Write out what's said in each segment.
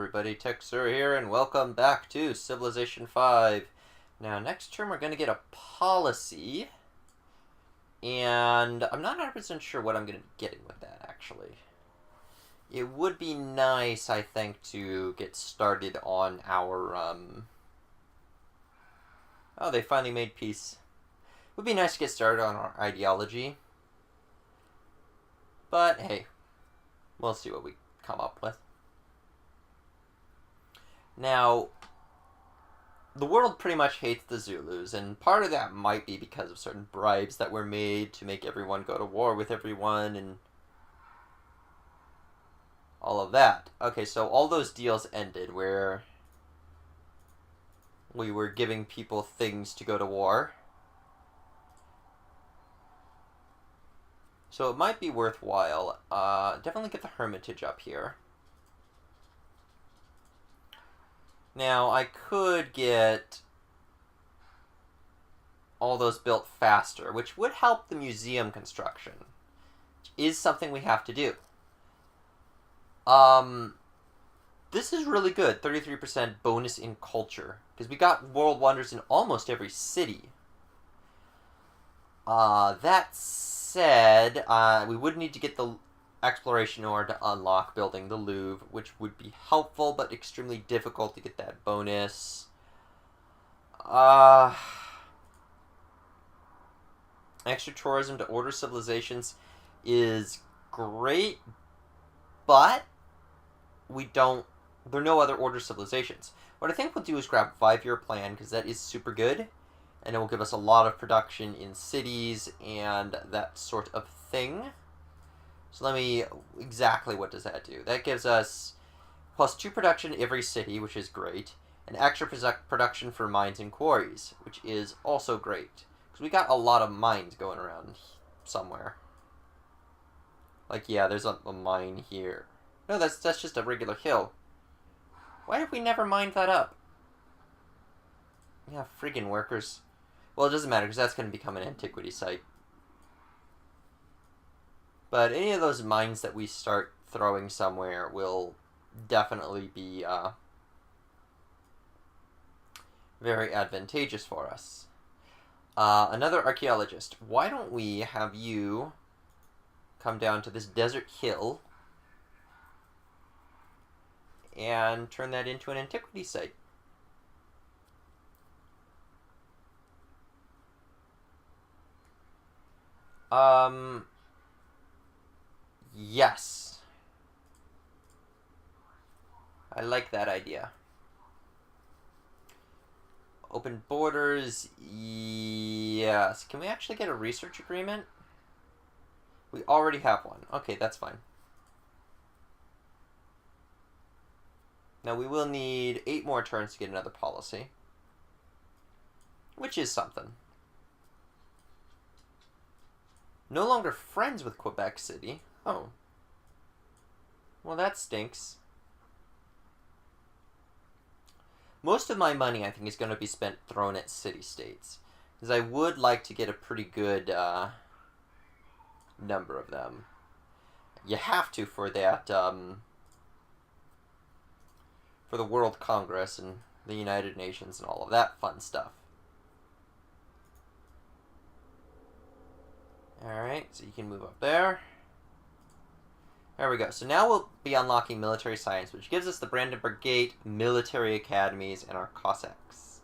everybody, Texer here, and welcome back to Civilization 5. Now, next term we're going to get a policy, and I'm not 100% sure what I'm going to be getting with that, actually. It would be nice, I think, to get started on our, Oh, they finally made peace. It would be nice to get started on our ideology. But, hey, we'll see what we come up with. Now, the world pretty much hates the Zulus, and part of that might be because of certain bribes that were made to make everyone go to war with everyone, and all of that. Okay, so all those deals ended where we were giving people things to go to war. So it might be worthwhile. Definitely get the Hermitage up here. Now, I could get all those built faster, which would help the museum construction, which is something we have to do. This is really good, 33% bonus in culture, because we got world wonders in almost every city. That said, we would need to get the exploration in order to unlock building the Louvre, which would be helpful but extremely difficult to get that bonus. Extra tourism to order civilizations is great, but there are no other order civilizations. What I think we'll do is grab 5-year plan, because that is super good, and it will give us a lot of production in cities and that sort of thing. So exactly what does that do? That gives us +2 production every city, which is great, and extra production for mines and quarries, which is also great. Because we got a lot of mines going around somewhere. Like, yeah, there's a mine here. No, that's just a regular hill. Why did we never mine that up? Yeah, friggin' workers. Well, it doesn't matter, because that's going to become an antiquity site. But any of those mines that we start throwing somewhere will definitely be very advantageous for us. Another archaeologist. Why don't we have you come down to this desert hill and turn that into an antiquity site? Yes. I like that idea. Open borders, yes. Can we actually get a research agreement? We already have one. Okay, that's fine. Now we will need 8 more turns to get another policy, which is something. No longer friends with Quebec City. Oh. Well, that stinks. Most of my money, I think, is going to be thrown at city-states, because I would like to get a pretty good number of them. You have to for that, for the World Congress and the United Nations and all of that fun stuff. Alright, so you can move up there. There we go. So now we'll be unlocking military science, which gives us the Brandenburg Gate, military academies, and our Cossacks.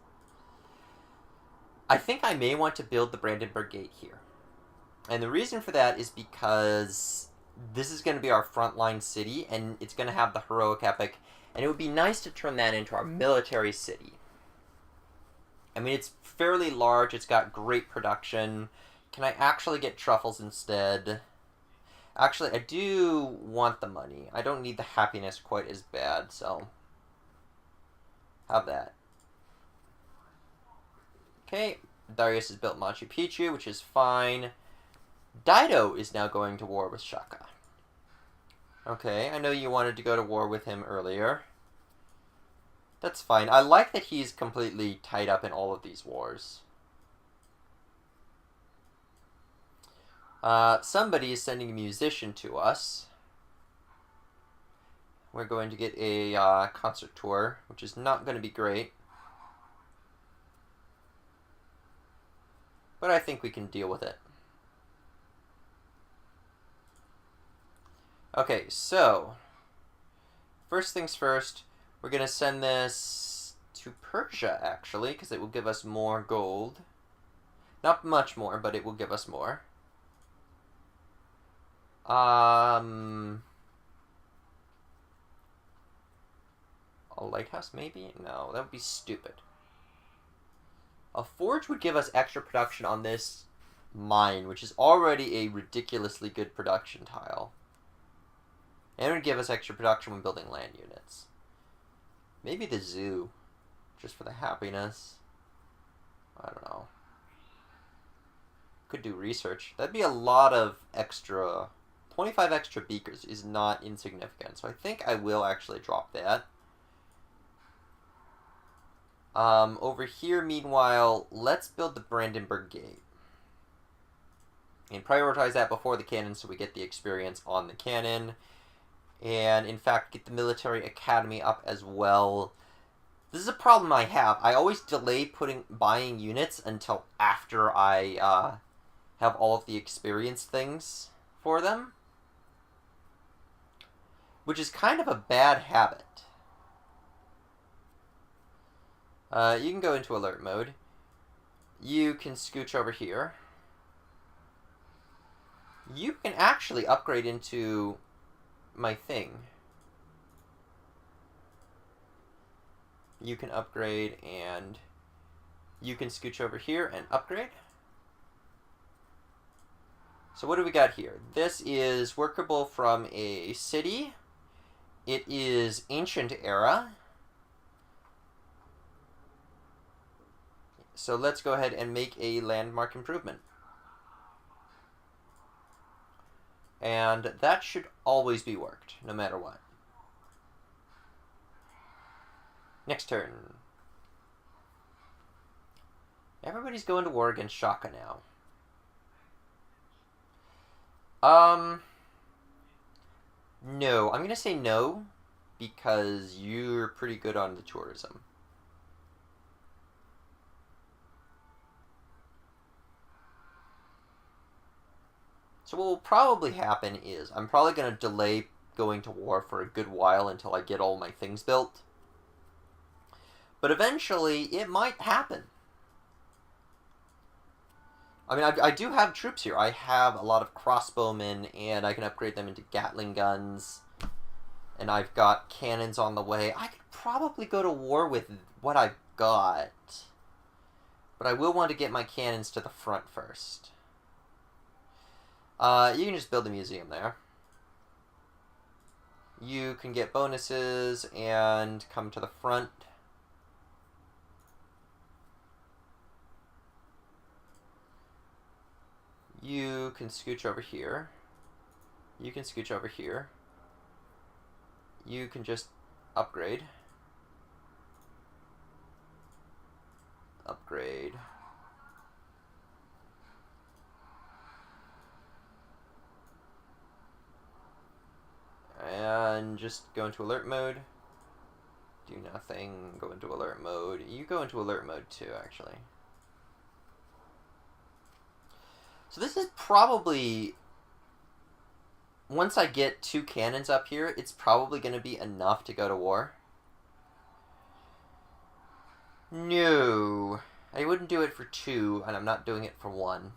I think I may want to build the Brandenburg Gate here. And the reason for that is because this is going to be our frontline city, and it's going to have the heroic epic, and it would be nice to turn that into our military city. I mean, it's fairly large, it's got great production. Can I actually get truffles instead? Actually, I do want the money. I don't need the happiness quite as bad, so have that. Okay, Darius has built Machu Picchu, which is fine. Dido is now going to war with Shaka. Okay, I know you wanted to go to war with him earlier. That's fine. I like that he's completely tied up in all of these wars. Somebody is sending a musician to us. we're going to get a concert tour, which is not going to be great. But I think we can deal with it. Okay, so first things first, we're going to send this to Persia, actually, because it will give us more gold. Not much more, but it will give us more. A lighthouse, maybe? No, that would be stupid. A forge would give us extra production on this mine, which is already a ridiculously good production tile. And it would give us extra production when building land units. Maybe the zoo, just for the happiness. I don't know. Could do research. That'd be a lot of extra... 25 extra beakers is not insignificant, so I think I will actually drop that. Over here, meanwhile, let's build the Brandenburg Gate. And prioritize that before the cannon so we get the experience on the cannon. And, in fact, get the military academy up as well. This is a problem I have. I always delay buying units until after I have all of the experience things for them. Which is kind of a bad habit. You can go into alert mode. You can scooch over here. You can actually upgrade into my thing. You can upgrade, and you can scooch over here and upgrade. So what do we got here? This is workable from a city. It is ancient era. So let's go ahead and make a landmark improvement. And that should always be worked, no matter what. Next turn. Everybody's going to war against Shaka now. No. I'm going to say no, because you're pretty good on the tourism. So what will probably happen is I'm probably going to delay going to war for a good while until I get all my things built. But eventually, it might happen. I mean, I do have troops here. I have a lot of crossbowmen, and I can upgrade them into Gatling guns. And I've got cannons on the way. I could probably go to war with what I've got. But I will want to get my cannons to the front first. You can just build a museum there. You can get bonuses and come to the front. You can scooch over here. You can scooch over here. You can just upgrade. Upgrade. And just go into alert mode. Do nothing. Go into alert mode. You go into alert mode too, actually. So this is probably... Once I get 2 cannons up here, it's probably going to be enough to go to war. No. I wouldn't do it for 2, and I'm not doing it for 1.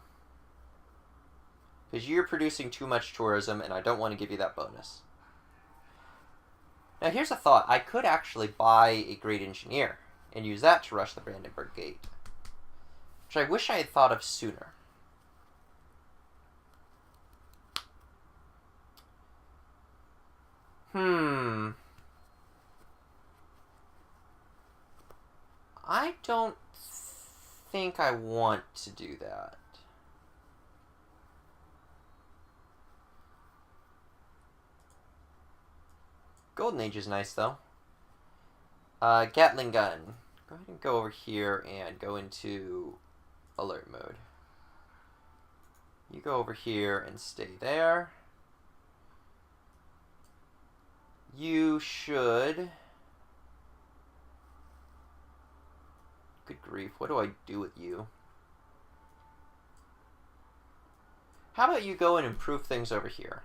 Because you're producing too much tourism, and I don't want to give you that bonus. Now here's a thought. I could actually buy a great engineer and use that to rush the Brandenburg Gate. Which I wish I had thought of sooner. I don't think I want to do that. Golden Age is nice, though. Gatling gun. Go ahead and go over here and go into alert mode. You go over here and stay there. You should... Good grief, what do I do with you? How about you go and improve things over here?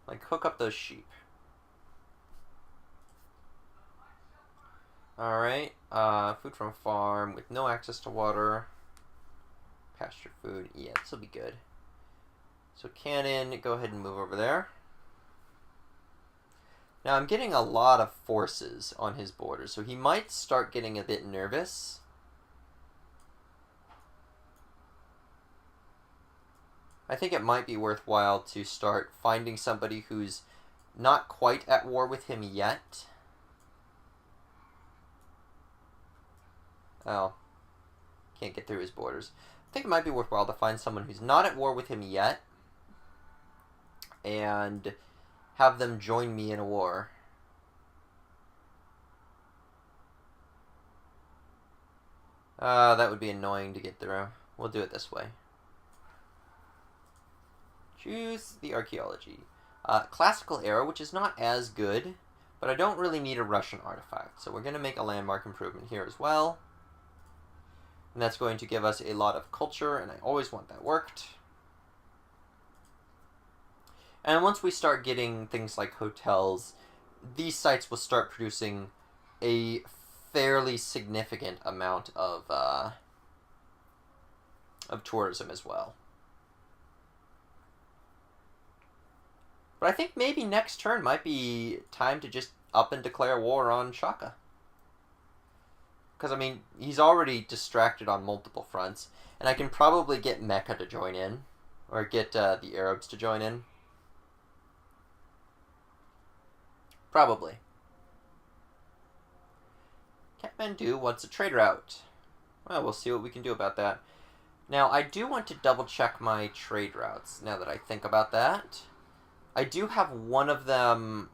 Like, hook up those sheep. Alright, food from farm with no access to water. Pasture food, yeah, this will be good. So cannon, go ahead and move over there. Now I'm getting a lot of forces on his borders, so he might start getting a bit nervous. I think it might be worthwhile to start finding somebody who's not quite at war with him yet. Oh, can't get through his borders. I think it might be worthwhile to find someone who's not at war with him yet and have them join me in a war. That would be annoying to get through. We'll do it this way. Choose the archaeology. Classical era, which is not as good, but I don't really need a Russian artifact, so we're going to make a landmark improvement here as well. And that's going to give us a lot of culture, and I always want that worked. And once we start getting things like hotels, these sites will start producing a fairly significant amount of tourism as well. But I think maybe next turn might be time to just up and declare war on Shaka. Because, I mean, he's already distracted on multiple fronts. And I can probably get Mecca to join in. Or get the Arabs to join in. Probably. Kathmandu wants a trade route. Well, we'll see what we can do about that. Now, I do want to double check my trade routes, now that I think about that. I do have one of them...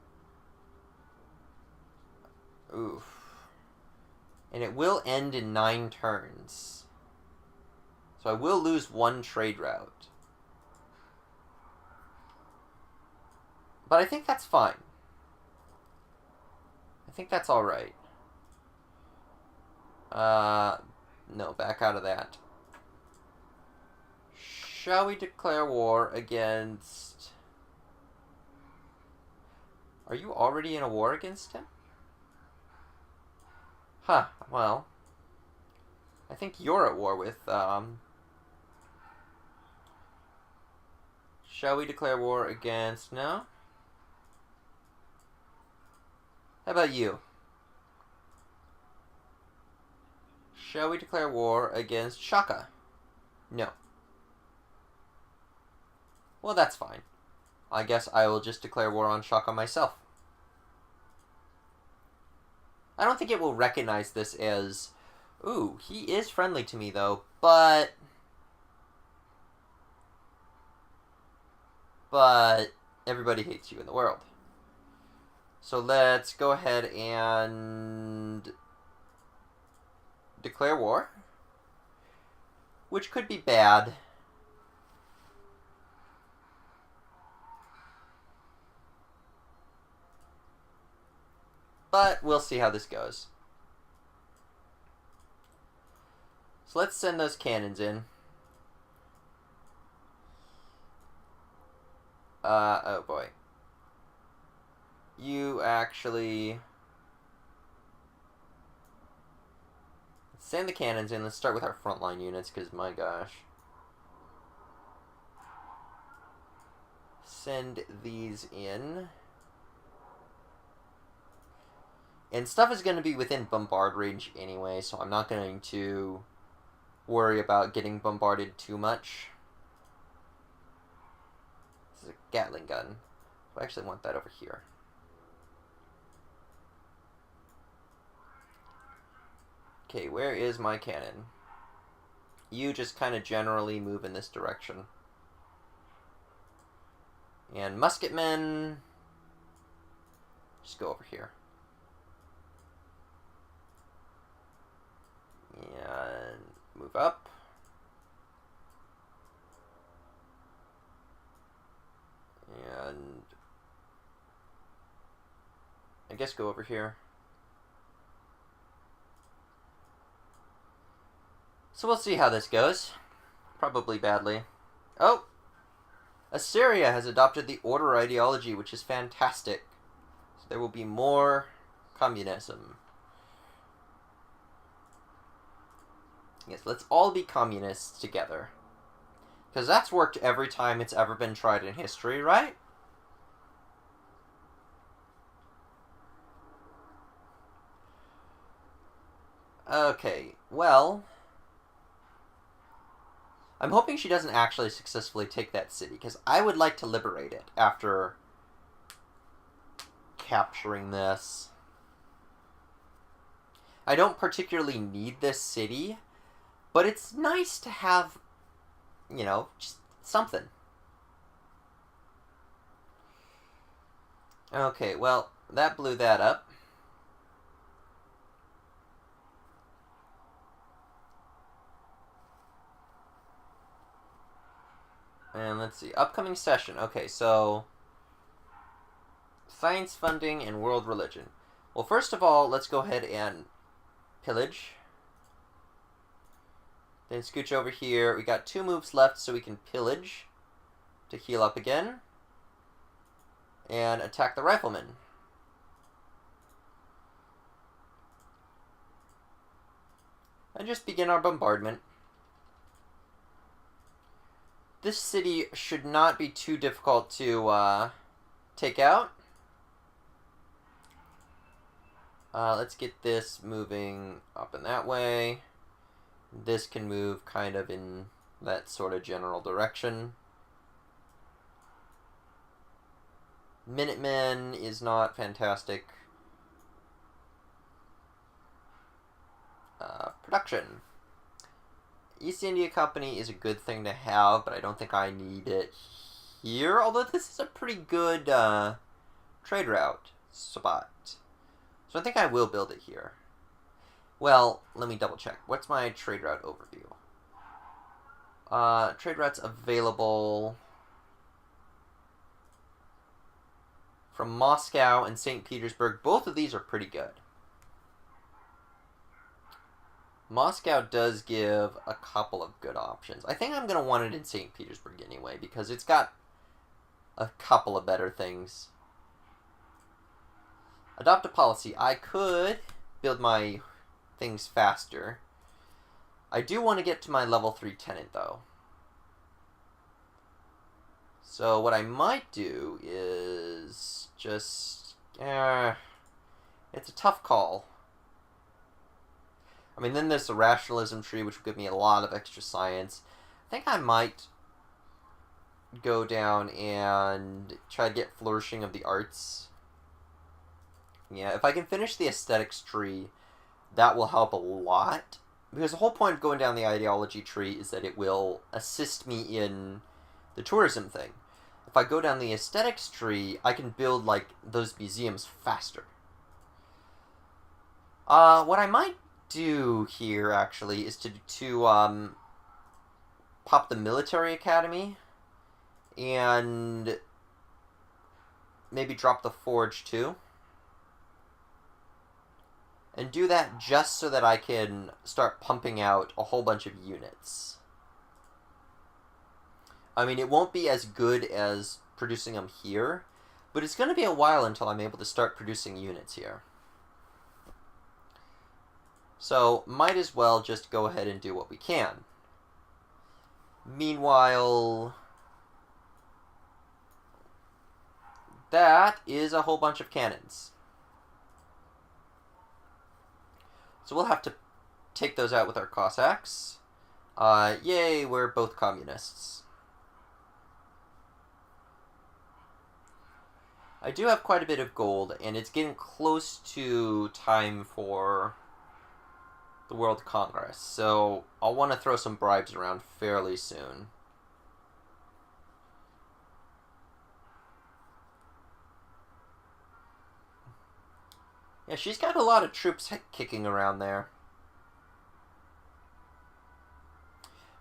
Oof. And it will end in 9 turns. So I will lose one trade route. But I think that's fine. I think that's alright. No, back out of that. Shall we declare war against... Are you already in a war against him? Huh, well. I think you're at war with, Shall we declare war against... No? How about you? Shall we declare war against Shaka? No. Well, that's fine. I guess I will just declare war on Shaka myself. I don't think it will recognize this as... Ooh, he is friendly to me, though, but... But everybody hates you in the world. So let's go ahead and... declare war. Which could be bad. But we'll see how this goes. So let's send those cannons in. Oh boy. You actually... Send the cannons in. Let's start with our frontline units, because my gosh. Send these in. And stuff is going to be within bombard range anyway, so I'm not going to worry about getting bombarded too much. This is a Gatling gun. So I actually want that over here. Okay, where is my cannon? You just kind of generally move in this direction. And musketmen, just go over here. And move up. And guess go over here. So we'll see how this goes. Probably badly. Oh! Assyria has adopted the order ideology, which is fantastic. So there will be more communism. Yes, let's all be communists together. Because that's worked every time it's ever been tried in history, right? Okay, well... I'm hoping she doesn't actually successfully take that city, because I would like to liberate it after capturing this. I don't particularly need this city, but it's nice to have, you know, just something. Okay, well, that blew that up. And let's see, upcoming session. Okay, so science funding and world religion. Well, first of all, let's go ahead and pillage. Then scooch over here. We got 2 moves left, so we can pillage to heal up again. And attack the riflemen. And just begin our bombardment. This city should not be too difficult to take out. Let's get this moving up in that way. This can move kind of in that sort of general direction. Minutemen is not fantastic. Production. East India Company is a good thing to have, but I don't think I need it here. Although this is a pretty good trade route spot. So I think I will build it here. Well, let me double check. What's my trade route overview? Trade routes available from Moscow and St. Petersburg. Both of these are pretty good. Moscow does give a couple of good options. I think I'm going to want it in St. Petersburg anyway, because it's got a couple of better things. Adopt a policy. I could build my things faster. I do want to get to my level 3 tenant, though. So what I might do is just... it's a tough call. I mean, then there's the rationalism tree, which will give me a lot of extra science. I think I might go down and try to get flourishing of the arts. Yeah, if I can finish the aesthetics tree, that will help a lot. Because the whole point of going down the ideology tree is that it will assist me in the tourism thing. If I go down the aesthetics tree, I can build, like, those museums faster. What I might do here, actually, is to pop the military academy and maybe drop the forge, too. And do that just so that I can start pumping out a whole bunch of units. I mean, it won't be as good as producing them here, but it's going to be a while until I'm able to start producing units here. So, might as well just go ahead and do what we can. Meanwhile, that is a whole bunch of cannons. So we'll have to take those out with our Cossacks. Yay, we're both communists. I do have quite a bit of gold, and it's getting close to time for the World Congress, so I'll want to throw some bribes around fairly soon. Yeah, she's got a lot of troops kicking around there.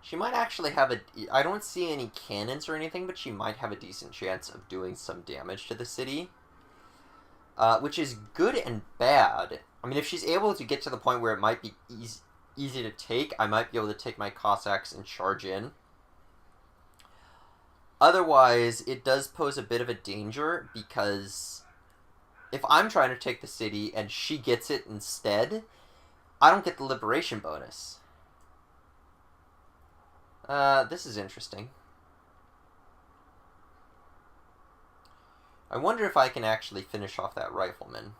She might actually have a... I don't see any cannons or anything, but she might have a decent chance of doing some damage to the city. which is good and bad. I mean, if she's able to get to the point where it might be easy to take, I might be able to take my Cossacks and charge in. Otherwise, it does pose a bit of a danger, because if I'm trying to take the city and she gets it instead, I don't get the liberation bonus. This is interesting. I wonder if I can actually finish off that rifleman.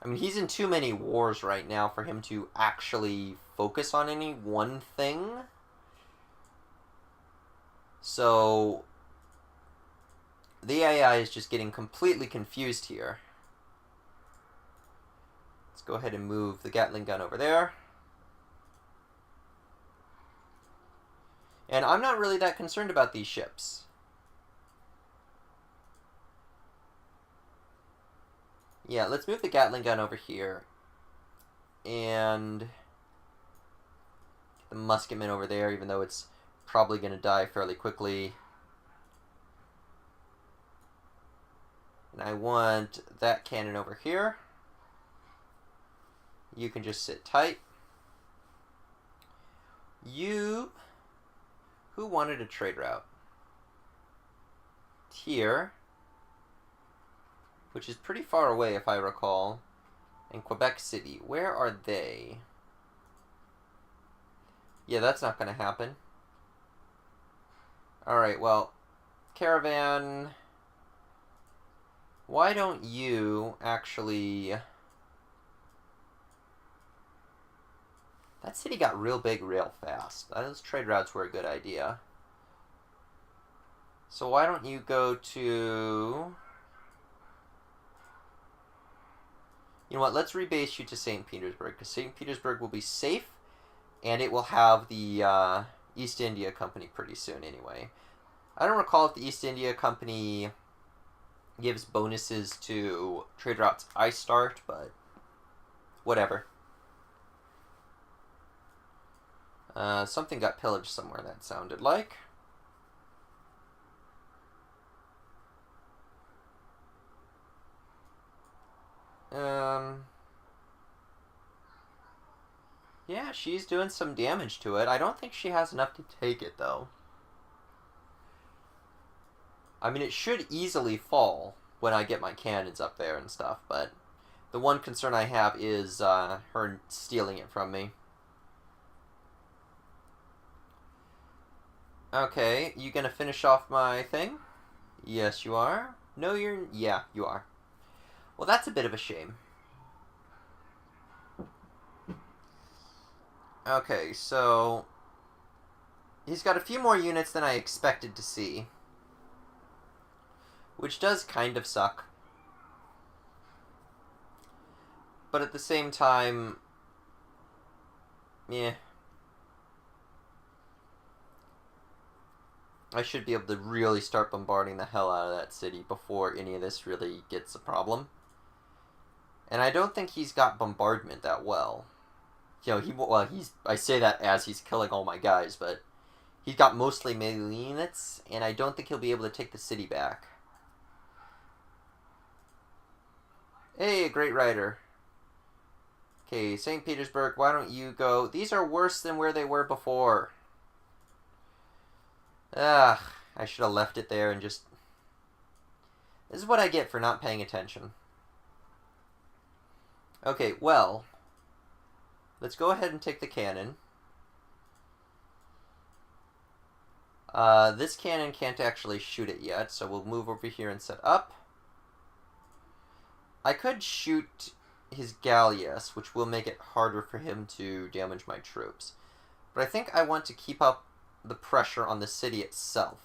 I mean, he's in too many wars right now for him to actually focus on any one thing. So the AI is just getting completely confused here. Let's go ahead and move the Gatling gun over there. And I'm not really that concerned about these ships. Yeah, let's move the Gatling gun over here. And get the musketman over there, even though it's probably going to die fairly quickly. And I want that cannon over here. You can just sit tight. You... Who wanted a trade route? Here. Which is pretty far away, if I recall. And Quebec City. Where are they? Yeah, that's not going to happen. Alright, well, Caravan... Why don't you actually... That city got real big real fast. Those trade routes were a good idea. So why don't you go to... You know what, let's rebase you to St. Petersburg, because St. Petersburg will be safe, and it will have the East India Company pretty soon anyway. I don't recall if the East India Company gives bonuses to trade routes I start, but whatever. Something got pillaged somewhere, that sounded like. Yeah, she's doing some damage to it. I don't think she has enough to take it, though. I mean, it should easily fall when I get my cannons up there and stuff, but the one concern I have is her stealing it from me. Okay, you gonna finish off my thing? Yes, you are. No, you're... Yeah, you are. Well, that's a bit of a shame. Okay, so... He's got a few more units than I expected to see. Which does kind of suck. But at the same time... Yeah. I should be able to really start bombarding the hell out of that city before any of this really gets a problem. And I don't think he's got bombardment that well. You know, I say that as he's killing all my guys, but he's got mostly melee units, and I don't think he'll be able to take the city back. Hey, Great Rider. Okay, St. Petersburg, why don't you go... These are worse than where they were before. I should have left it there and just... This is what I get for not paying attention. Okay, well... Let's go ahead and take the cannon. This cannon can't actually shoot it yet, so we'll move over here and set up. I could shoot his galleass, which will make it harder for him to damage my troops. But I think I want to keep up the pressure on the city itself.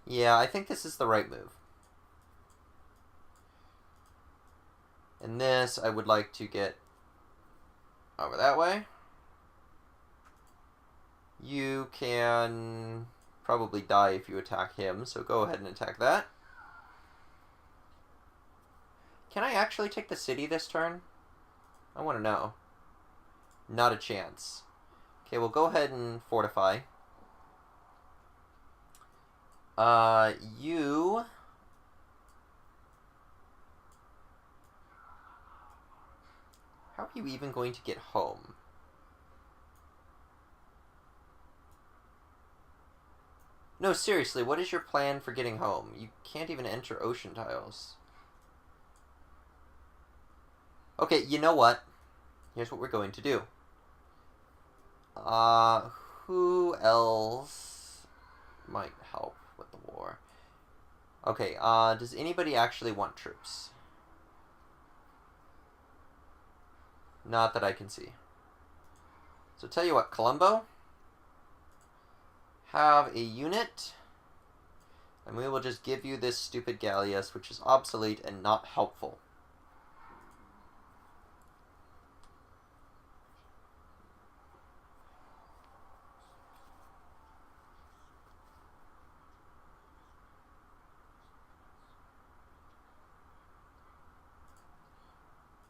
Yeah, I think this is the right move. And this, I would like to get over that way. You can probably die if you attack him, so go ahead and attack that. Can I actually take the city this turn? I want to know. Not a chance. Okay, we'll go ahead and fortify. You... How are you even going to get home? No, seriously, what is your plan for getting home? You can't even enter ocean tiles. Okay, you know what? Here's what we're going to do. Who else might help with the war? Okay, does anybody actually want troops? Not that I can see. So tell you what, Colombo, have a unit, and we will just give you this stupid galleass, which is obsolete and not helpful.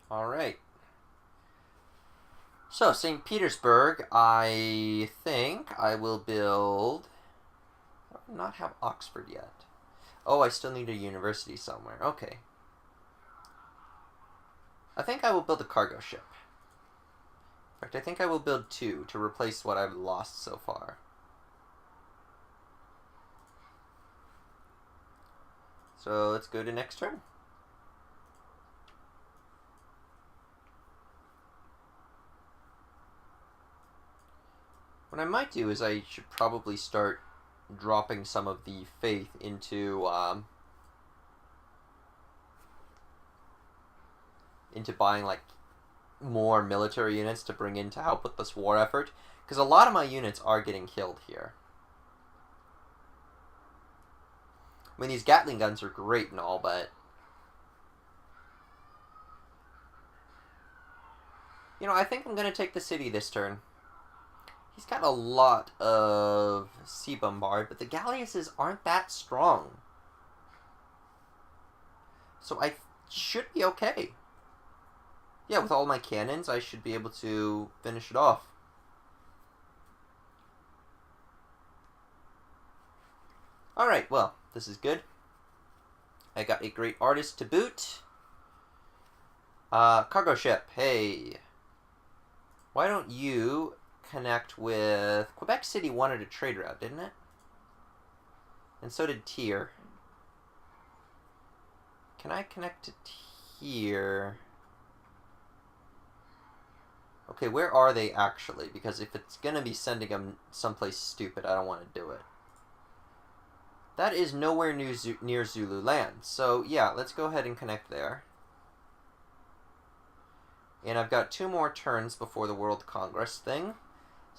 Alright. So, St. Petersburg, I think I will build... I do not have Oxford yet. Oh, I still need a university somewhere. Okay. I think I will build a cargo ship. In fact, I think I will build 2 to replace what I've lost so far. So, let's go to next turn. What I might do is I should probably start dropping some of the faith into buying like more military units to bring in to help with this war effort, because a lot of my units are getting killed here. I mean, these Gatling guns are great and all, but you know, I think I'm going to take the city this turn. He's got a lot of sea bombard, but the galleasses aren't that strong. So I should be okay. Yeah, with all my cannons, I should be able to finish it off. Alright, well, this is good. I got a great artist to boot. Cargo ship, hey. Why don't you connect with... Quebec City wanted a trade route, didn't it? And so did Tyr. Can I connect to Tyr? Okay, where are they actually? Because if it's gonna be sending them someplace stupid, I don't want to do it. That is nowhere near Zulu land. So, yeah, let's go ahead and connect there. And I've got 2 more turns before the World Congress thing.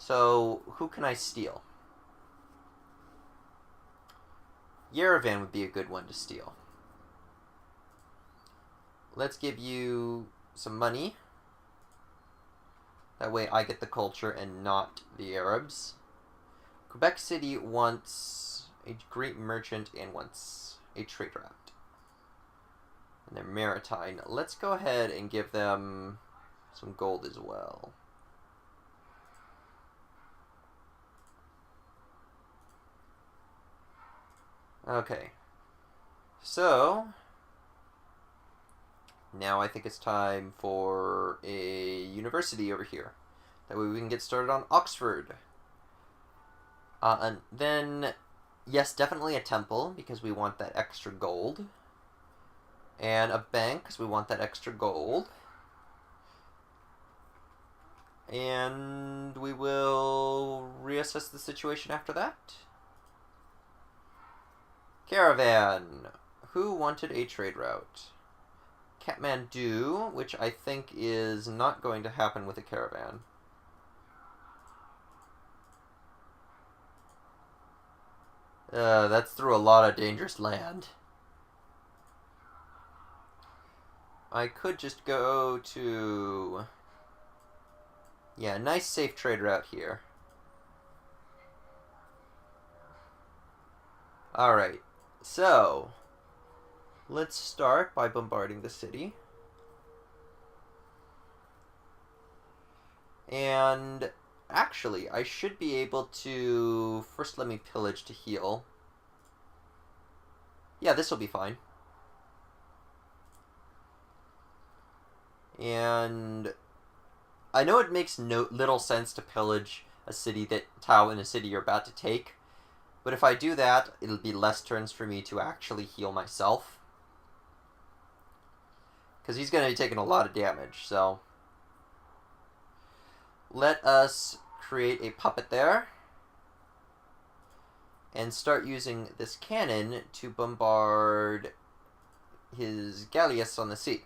So, who can I steal? Yerevan would be a good one to steal. Let's give you some money. That way I get the culture and not the Arabs. Quebec City wants a great merchant and wants a trade route. And they're maritime. Let's go ahead and give them some gold as well. Okay. So, now I think it's time for a university over here. That way we can get started on Oxford. And then, yes, definitely a temple, because we want that extra gold. And a bank, because we want that extra gold. And we will reassess the situation after that. Caravan. Who wanted a trade route? Kathmandu, which I think is not going to happen with a caravan. That's through a lot of dangerous land. I could just go to... Yeah, nice safe trade route here. Alright, so... let's start by bombarding the city. And actually, I should be able to... First, let me pillage to heal. Yeah, this will be fine. And I know it makes little sense to pillage a tile in a city you're about to take, but if I do that, it'll be less turns for me to actually heal myself. Because he's going to be taking a lot of damage, so... Let us create a puppet there. And start using this cannon to bombard his galleass on the sea.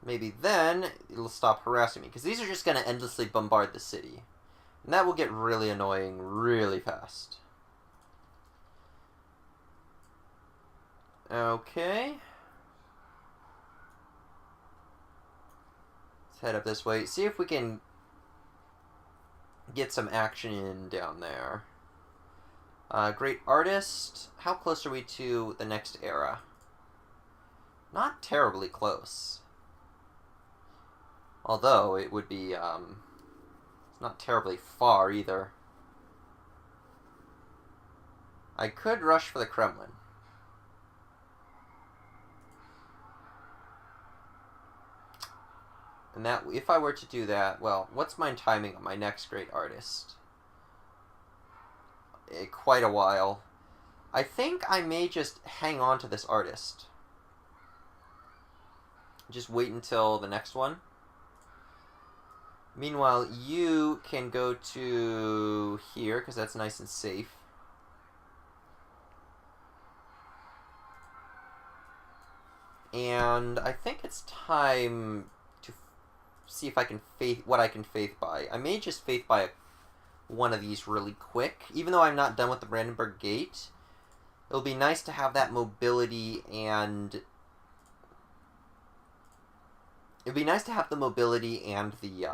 Maybe then it'll stop harassing me, because these are just going to endlessly bombard the city. And that will get really annoying really fast. Okay. Let's head up this way. See if we can get some action in down there. Great artist. How close are we to the next era? Not terribly close. Although, it would be, it's not terribly far, either. I could rush for the Kremlin. And that, if I were to do that, well, what's my timing on my next great artist? Quite a while. I think I may just hang on to this artist. Just wait until the next one. Meanwhile, you can go to here, because that's nice and safe. And I think it's time to see if I can what I can faith by. I may just faith by one of these really quick. Even though I'm not done with the Brandenburg Gate, it'll be nice to have that mobility and... It'd be nice to have the mobility and the,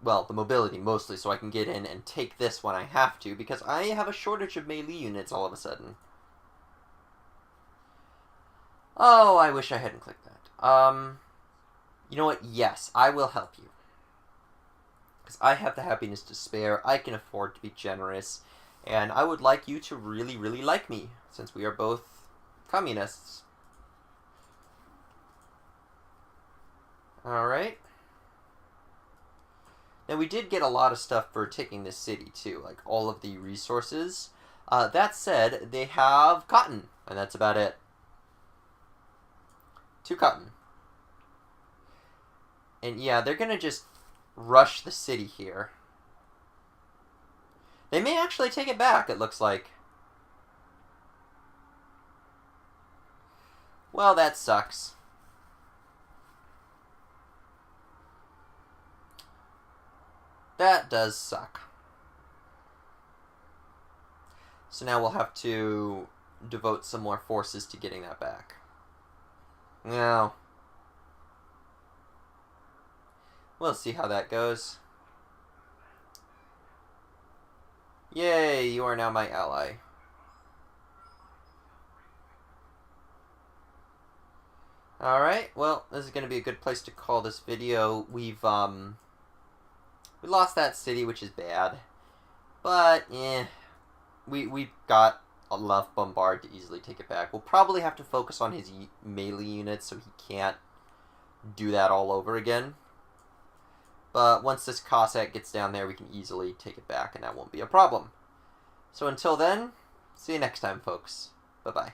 well, the mobility mostly, so I can get in and take this when I have to, because I have a shortage of melee units all of a sudden. Oh, I wish I hadn't clicked that. You know what? Yes, I will help you. Because I have the happiness to spare, I can afford to be generous, and I would like you to really, really like me, since we are both communists. Alright. Now, we did get a lot of stuff for taking this city, too. Like, all of the resources. That said, they have cotton. And that's about it. 2 cotton. And, yeah, they're gonna just rush the city here. They may actually take it back, it looks like. Well, that sucks. That does suck. So now we'll have to devote some more forces to getting that back. No. We'll see how that goes. Yay, you are now my ally. Alright, well, this is going to be a good place to call this video. We lost that city, which is bad. But, we got enough bombard to easily take it back. We'll probably have to focus on his melee units so he can't do that all over again. But once this Cossack gets down there, we can easily take it back, and that won't be a problem. So until then, see you next time, folks. Bye-bye.